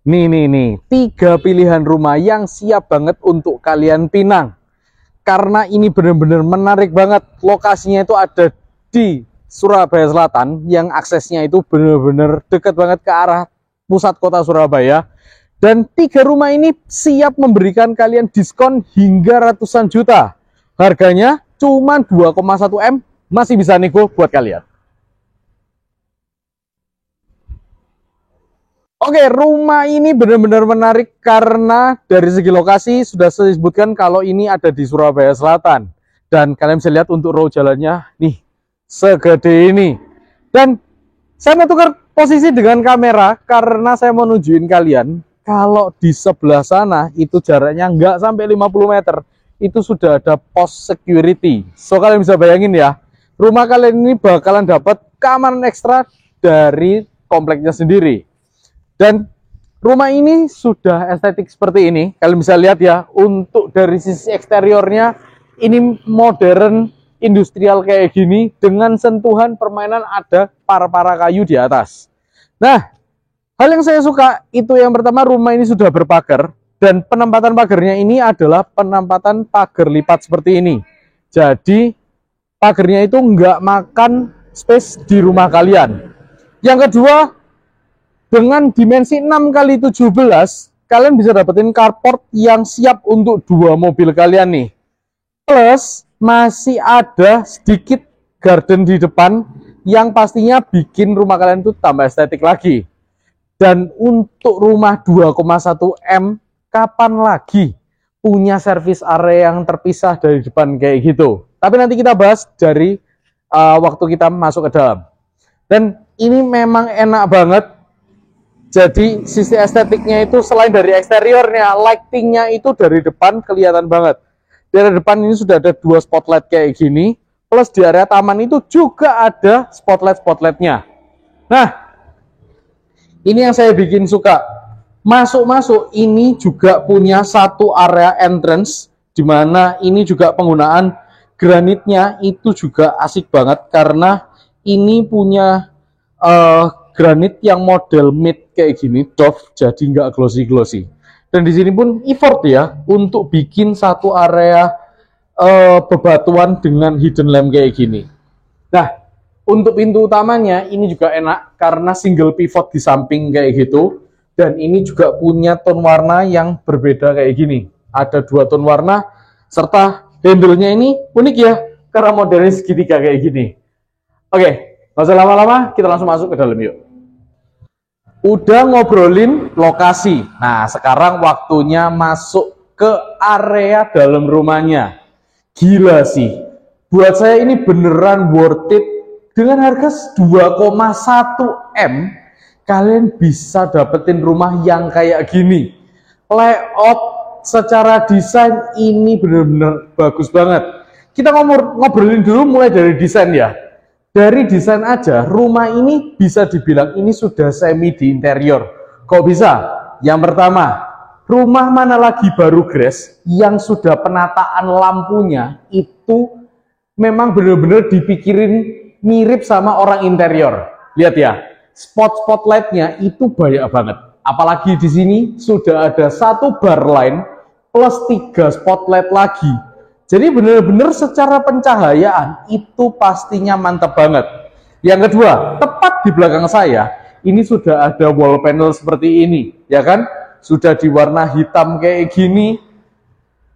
Nih, 3 pilihan rumah yang siap banget untuk kalian pinang. Karena ini benar-benar menarik banget. Lokasinya itu ada di Surabaya Selatan, yang aksesnya itu benar-benar dekat banget ke arah pusat kota Surabaya. Dan 3 rumah ini siap memberikan kalian diskon hingga ratusan juta. Harganya cuma 2,1 M, masih bisa nego buat kalian. Oke, rumah ini benar-benar menarik karena dari segi lokasi sudah saya sebutkan kalau ini ada di Surabaya Selatan. Dan kalian bisa lihat untuk row jalannya, nih, segede ini. Dan saya mau tukar posisi dengan kamera karena saya mau nunjukin kalian kalau di sebelah sana itu jaraknya nggak sampai 50 meter. Itu sudah ada pos security. So kalian bisa bayangin ya, rumah kalian ini bakalan dapat keamanan ekstra dari kompleknya sendiri. Dan rumah ini sudah estetik seperti ini. Kalian bisa lihat ya, untuk dari sisi eksteriornya ini modern, industrial kayak gini, dengan sentuhan permainan ada para kayu di atas. Nah, hal yang saya suka itu yang pertama, rumah ini sudah berpagar. Dan penempatan pagarnya ini adalah penempatan pagar lipat seperti ini. Jadi pagarnya itu nggak makan space di rumah kalian. Yang kedua, dengan dimensi 6x17, kalian bisa dapetin carport yang siap untuk 2 mobil kalian nih. Plus, masih ada sedikit garden di depan yang pastinya bikin rumah kalian itu tambah estetik lagi. Dan untuk rumah 2,1 M, kapan lagi punya service area yang terpisah dari depan kayak gitu? Tapi nanti kita bahas dari waktu kita masuk ke dalam. Dan ini memang enak banget. Jadi sisi estetiknya itu selain dari eksteriornya, lightingnya itu dari depan kelihatan banget. Dari depan ini sudah ada 2 spotlight kayak gini, plus di area taman itu juga ada spotlight-spotlightnya. Nah, ini yang saya bikin suka. Masuk-masuk ini juga punya satu area entrance, di mana ini juga penggunaan granitnya itu juga asik banget karena ini punya granit yang model mid kayak gini, doff, jadi nggak glossy-glossy. Dan di sini pun effort ya untuk bikin satu area bebatuan dengan hidden lamp kayak gini. Nah, untuk pintu utamanya ini juga enak karena single pivot di samping kayak gitu. Dan ini juga punya tone warna yang berbeda kayak gini. Ada 2 tone warna, serta handle-nya ini unik ya, karena modelnya segitiga kayak gini. Oke, nggak usah lama-lama, kita langsung masuk ke dalam yuk. Udah ngobrolin lokasi. Nah, sekarang waktunya masuk ke area dalam rumahnya. Gila sih. Buat saya ini beneran worth it. Dengan harga 2,1 M, kalian bisa dapetin rumah yang kayak gini. Layout secara desain ini bener-bener bagus banget. Kita ngobrolin dulu mulai dari desain ya. Dari desain aja, rumah ini bisa dibilang ini sudah semi di interior. Kok bisa? Yang pertama, rumah mana lagi baru Grace yang sudah penataan lampunya itu memang benar-benar dipikirin mirip sama orang interior. Lihat ya, spotlightnya itu banyak banget. Apalagi di sini sudah ada 1 bar line plus 3 spotlight lagi. Jadi benar-benar secara pencahayaan itu pastinya mantap banget. Yang kedua, tepat di belakang saya, ini sudah ada wall panel seperti ini, ya kan? Sudah diwarna hitam kayak gini.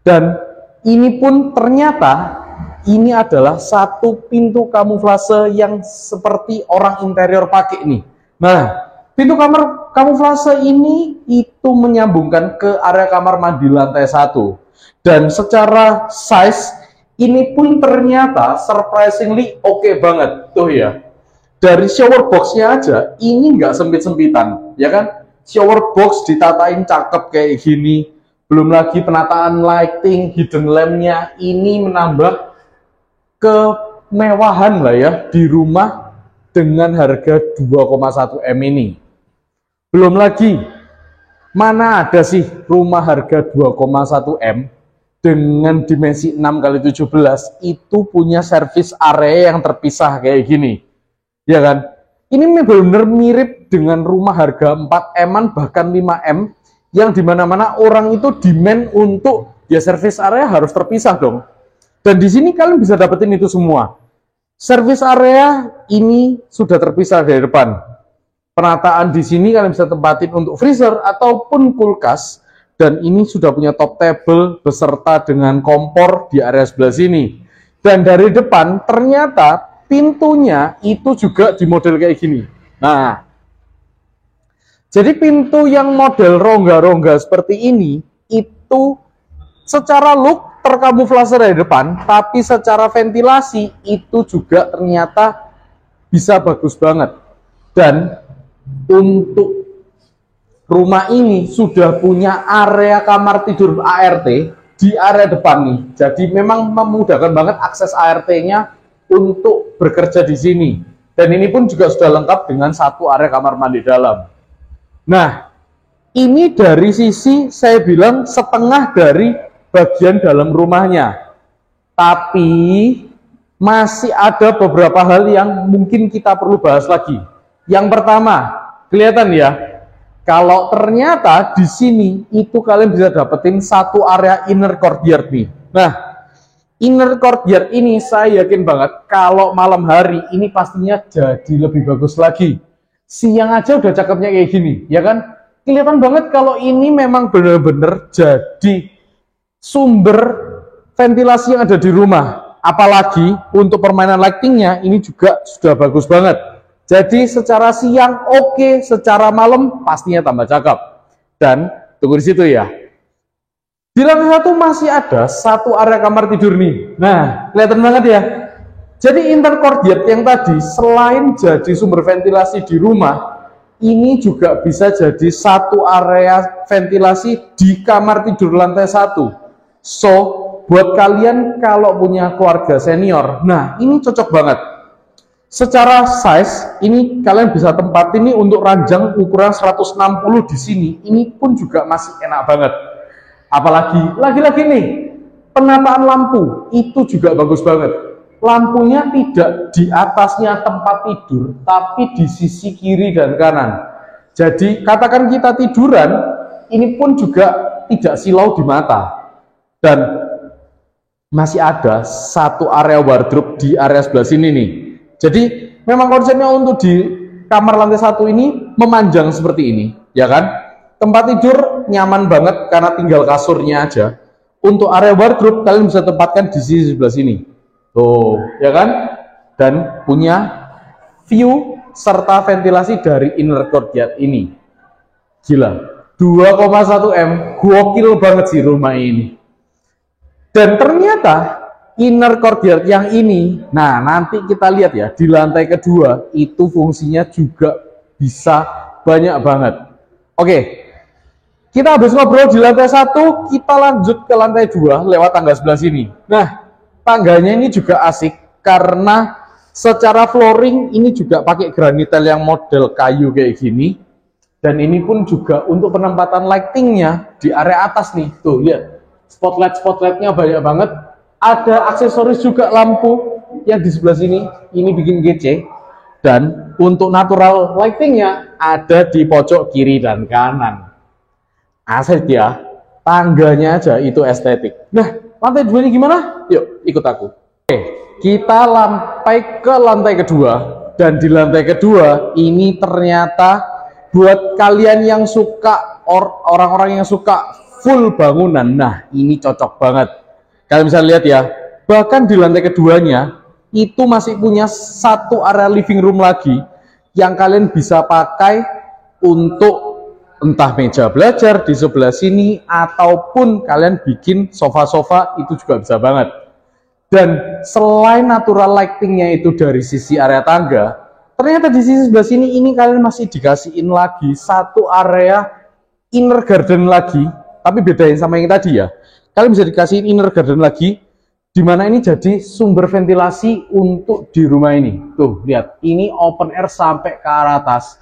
Dan ini pun ternyata ini adalah satu pintu kamuflase yang seperti orang interior pakai nih. Nah, pintu kamar kamuflase ini itu menyambungkan ke area kamar mandi lantai 1. Dan secara size ini pun ternyata surprisingly oke banget tuh ya. Dari shower boxnya aja ini nggak sempit-sempitan, ya kan? Shower box ditatain cakep kayak gini. Belum lagi penataan lighting, hidden lampnya ini menambah kemewahan lah ya di rumah dengan harga 2,1 M ini. Belum lagi, mana ada sih rumah harga 2,1 M dengan dimensi 6x17 itu punya service area yang terpisah kayak gini, ya kan? Ini benar-benar mirip dengan rumah harga 4M-an bahkan 5M, yang dimana-mana orang itu demand untuk ya service area harus terpisah dong. Dan di sini kalian bisa dapetin itu semua. Service area ini sudah terpisah dari depan. Penataan di sini kalian bisa tempatin untuk freezer ataupun kulkas. Dan ini sudah punya top table beserta dengan kompor di area sebelah sini. Dan dari depan ternyata pintunya itu juga di model kayak gini. Nah, jadi pintu yang model rongga-rongga seperti ini itu secara look terkamuflase dari depan, tapi secara ventilasi itu juga ternyata bisa bagus banget. Dan untuk rumah ini sudah punya area kamar tidur ART di area depan nih. Jadi memang memudahkan banget akses ART-nya untuk bekerja di sini. Dan ini pun juga sudah lengkap dengan satu area kamar mandi dalam. Nah, ini dari sisi saya bilang setengah dari bagian dalam rumahnya. Tapi masih ada beberapa hal yang mungkin kita perlu bahas lagi. Yang pertama, kelihatan ya, kalau ternyata di sini itu kalian bisa dapetin satu area inner courtyard nih. Nah, inner courtyard ini saya yakin banget kalau malam hari ini pastinya jadi lebih bagus lagi. Siang aja udah cakepnya kayak gini, ya kan? Kelihatan banget kalau ini memang benar-benar jadi sumber ventilasi yang ada di rumah. Apalagi untuk permainan lightingnya ini juga sudah bagus banget. Jadi secara siang oke, secara malam pastinya tambah cakep. Dan tunggu di situ ya. Di lantai satu masih ada satu area kamar tidur nih. Nah, kelihatan banget ya. Jadi inner courtyard yang tadi selain jadi sumber ventilasi di rumah, ini juga bisa jadi satu area ventilasi di kamar tidur lantai satu. So, buat kalian kalau punya keluarga senior, nah ini cocok banget. Secara size, ini kalian bisa tempatin ini untuk ranjang ukuran 160 di sini. Ini pun juga masih enak banget. Apalagi, lagi-lagi nih, penataan lampu itu juga bagus banget. Lampunya tidak di atasnya tempat tidur, tapi di sisi kiri dan kanan. Jadi katakan kita tiduran, ini pun juga tidak silau di mata. Dan masih ada satu area wardrobe di area sebelah sini nih. Jadi memang konsepnya untuk di kamar lantai satu ini memanjang seperti ini, ya kan? Tempat tidur nyaman banget karena tinggal kasurnya aja. Untuk area wardrobe kalian bisa tempatkan di sisi sebelah sini. Tuh, ya kan? Dan punya view serta ventilasi dari inner courtyard ini. Gila, 2,1 M, gokil banget sih rumah ini. Dan ternyata inner courtyard yang ini, nah nanti kita lihat ya, di lantai kedua itu fungsinya juga bisa banyak banget. Oke, kita habis ngobrol di lantai satu, kita lanjut ke lantai 2 lewat tangga sebelah sini. Nah, tangganya ini juga asik karena secara flooring ini juga pakai granitel yang model kayu kayak gini. Dan ini pun juga untuk penempatan lightingnya di area atas nih. Tuh, lihat. Spotlight-spotlightnya banyak banget. Ada aksesoris juga lampu yang di sebelah sini. Ini bikin kece. Dan untuk natural lightingnya ada di pojok kiri dan kanan. Asik ya. Tangganya aja itu estetik. Nah, lantai 2 ini gimana? Yuk, ikut aku. Oke, kita sampai ke lantai kedua. Dan di lantai kedua, ini ternyata buat kalian yang suka, orang-orang yang suka full bangunan, nah ini cocok banget. Kalian bisa lihat ya, bahkan di lantai keduanya, itu masih punya satu area living room lagi, yang kalian bisa pakai untuk entah meja belajar di sebelah sini, ataupun kalian bikin sofa-sofa, itu juga bisa banget. Dan selain natural lightingnya itu dari sisi area tangga, ternyata di sisi sebelah sini ini kalian masih dikasihin lagi satu area inner garden lagi, tapi bedain sama yang tadi ya. Kalian bisa dikasihin inner garden lagi, dimana ini jadi sumber ventilasi untuk di rumah ini. Tuh, lihat, ini open air sampai ke arah atas.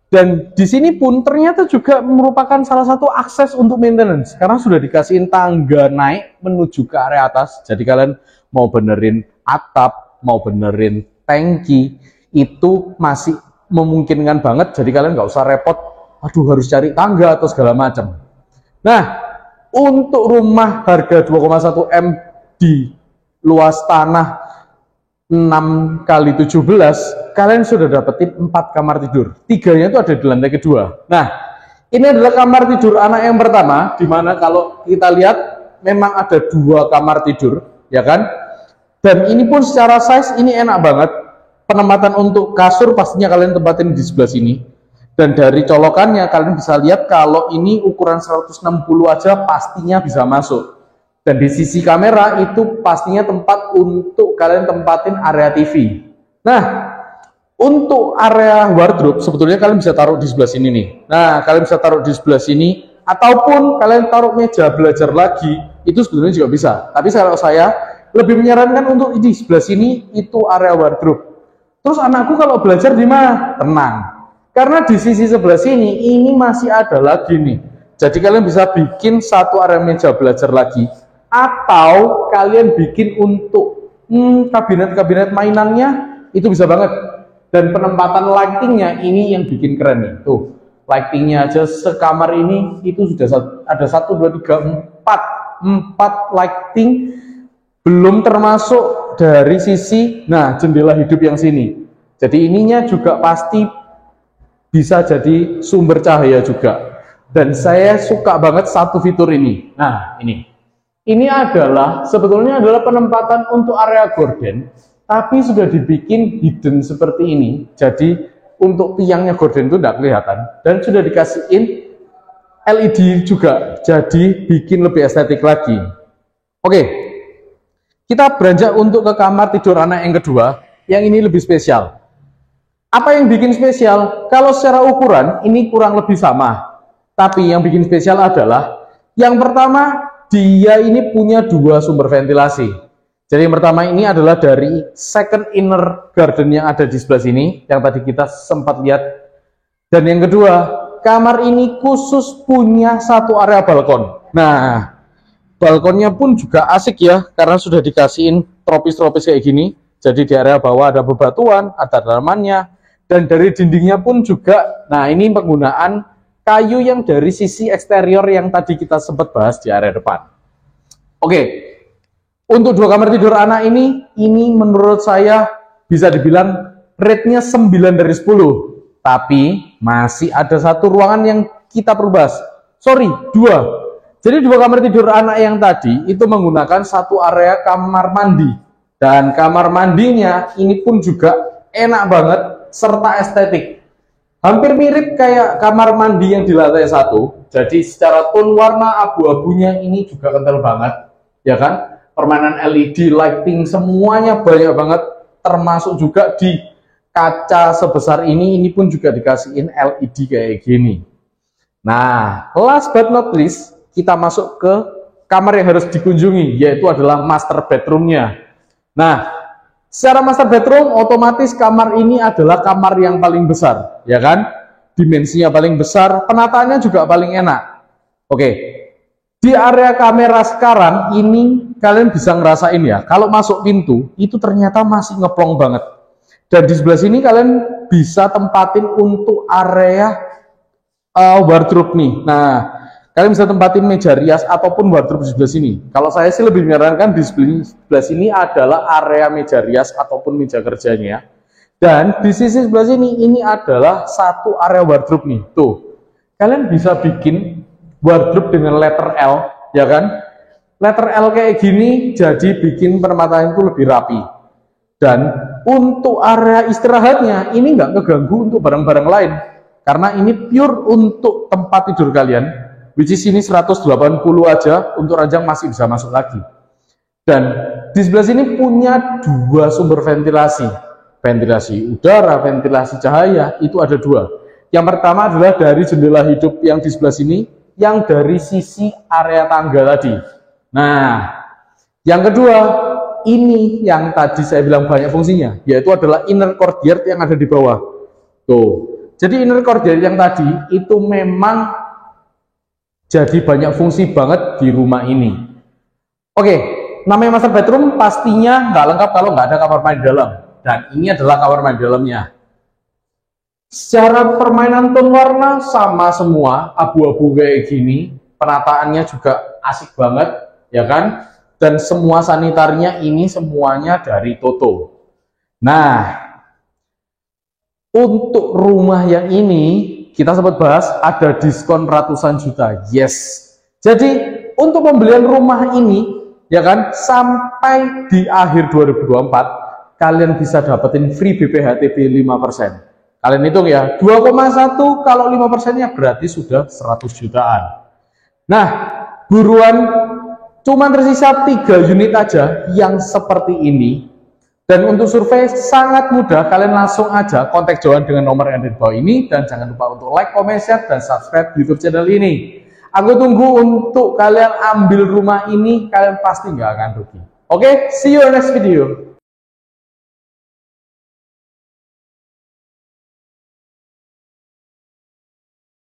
Dan di sini pun ternyata juga merupakan salah satu akses untuk maintenance, karena sudah dikasihin tangga naik menuju ke area atas. Jadi kalian mau benerin atap, mau benerin tangki, itu masih memungkinkan banget, jadi kalian nggak usah repot, aduh harus cari tangga atau segala macam. Nah, untuk rumah harga 2,1 M di luas tanah 6 kali 17, kalian sudah dapetin 4 kamar tidur. 3-nya itu ada di lantai kedua. Nah, ini adalah kamar tidur anak yang pertama, dimana kalau kita lihat memang ada 2 kamar tidur, ya kan? Dan ini pun secara size ini enak banget. Penempatan untuk kasur pastinya kalian tempatin di sebelah sini. Dan dari colokannya kalian bisa lihat kalau ini ukuran 160 aja pastinya bisa masuk. Dan di sisi kamera itu pastinya tempat untuk kalian tempatin area TV. Nah, untuk area wardrobe sebetulnya kalian bisa taruh di sebelah sini nih. Nah, kalian bisa taruh di sebelah sini ataupun kalian taruh meja belajar lagi, itu sebetulnya juga bisa. Tapi kalau saya lebih menyarankan untuk di sebelah sini itu area wardrobe. Terus anakku kalau belajar di mana? Tenang. Karena di sisi sebelah sini ini masih ada lagi nih. Jadi kalian bisa bikin satu area meja belajar lagi. Atau kalian bikin untuk kabinet-kabinet mainannya, itu bisa banget. Dan penempatan lightingnya ini yang bikin keren nih. Tuh, lightingnya aja sekamar ini itu sudah ada 1, 2, 3, 4 lighting. Belum termasuk dari sisi, nah jendela hidup yang sini. Jadi ininya juga pasti bisa jadi sumber cahaya juga. Dan saya suka banget satu fitur ini. Nah, ini adalah sebetulnya adalah penempatan untuk area gorden, tapi sudah dibikin hidden seperti ini. Jadi untuk tiangnya gorden itu tidak kelihatan dan sudah dikasihin LED juga, jadi bikin lebih estetik lagi. Oke, kita beranjak untuk ke kamar tidur anak yang kedua, yang ini lebih spesial. Apa yang bikin spesial? Kalau secara ukuran ini kurang lebih sama, tapi yang bikin spesial adalah yang pertama, dia ini punya 2 sumber ventilasi. Jadi yang pertama ini adalah dari second inner garden yang ada di sebelah sini, yang tadi kita sempat lihat. Dan yang kedua, kamar ini khusus punya satu area balkon. Nah, balkonnya pun juga asik ya, karena sudah dikasihin tropis-tropis kayak gini. Jadi di area bawah ada bebatuan, ada tanamannya, dan dari dindingnya pun juga, nah ini penggunaan kayu yang dari sisi eksterior yang tadi kita sempat bahas di area depan. Oke, untuk 2 kamar tidur anak ini menurut saya bisa dibilang rate-nya 9 dari 10. Tapi masih ada 1 ruangan yang kita perlu bahas. Sorry, 2. Jadi 2 kamar tidur anak yang tadi itu menggunakan 1 area kamar mandi. Dan kamar mandinya ini pun juga enak banget serta estetik. Hampir mirip kayak kamar mandi yang di lantai 1. Jadi secara tone warna abu-abunya ini juga kental banget, ya kan? Permainan LED, lighting, semuanya banyak banget. Termasuk juga di kaca sebesar ini pun juga dikasihin LED kayak gini. Nah, last but not least, kita masuk ke kamar yang harus dikunjungi, yaitu adalah master bedroomnya. Nah, secara master bedroom, otomatis kamar ini adalah kamar yang paling besar, ya kan? Dimensinya paling besar, penataannya juga paling enak. Oke, di area kamera sekarang ini kalian bisa ngerasain ya, kalau masuk pintu itu ternyata masih ngeplong banget. Dan di sebelah sini kalian bisa tempatin untuk area wardrobe nih. Nah, kalian bisa tempatin meja rias ataupun wardrobe di sebelah sini. Kalau saya sih lebih menyarankan di sebelah sini adalah area meja rias ataupun meja kerjanya. Dan di sisi sebelah sini ini adalah satu area wardrobe nih. Tuh, kalian bisa bikin wardrobe dengan letter L, ya kan? Letter L kayak gini jadi bikin permataan itu lebih rapi. Dan untuk area istirahatnya ini nggak keganggu untuk barang-barang lain. Karena ini pure untuk tempat tidur kalian. Which is ini 180 aja, untuk ranjang masih bisa masuk lagi. Dan di sebelah sini punya 2 sumber ventilasi. Ventilasi udara, ventilasi cahaya, itu ada 2. Yang pertama adalah dari jendela hidup yang di sebelah sini, yang dari sisi area tangga tadi. Nah, yang kedua, ini yang tadi saya bilang banyak fungsinya, yaitu adalah inner courtyard yang ada di bawah. Tuh, jadi inner courtyard yang tadi itu memang jadi banyak fungsi banget di rumah ini. Oke, namanya master bedroom pastinya nggak lengkap kalau nggak ada kamar mandi dalam. Dan ini adalah kamar mandi dalamnya. Secara permainan tone warna sama semua, abu-abu kayak gini, penataannya juga asik banget, ya kan? Dan semua sanitarnya ini semuanya dari Toto. Nah, untuk rumah yang ini kita sempat bahas ada diskon ratusan juta. Yes. Jadi untuk pembelian rumah ini, ya kan, sampai di akhir 2024 kalian bisa dapetin free BPHTB 5%. Kalian hitung ya, 2,1 kalau 5%-nya berarti sudah 100 jutaan. Nah, buruan, cuman tersisa 3 unit aja yang seperti ini. Dan untuk survei sangat mudah, kalian langsung aja kontak Johan dengan nomor yang ada di bawah ini. Dan jangan lupa untuk like, comment, share, dan subscribe YouTube channel ini. Aku tunggu untuk kalian ambil rumah ini, kalian pasti nggak akan rugi. Oke, see you in next video.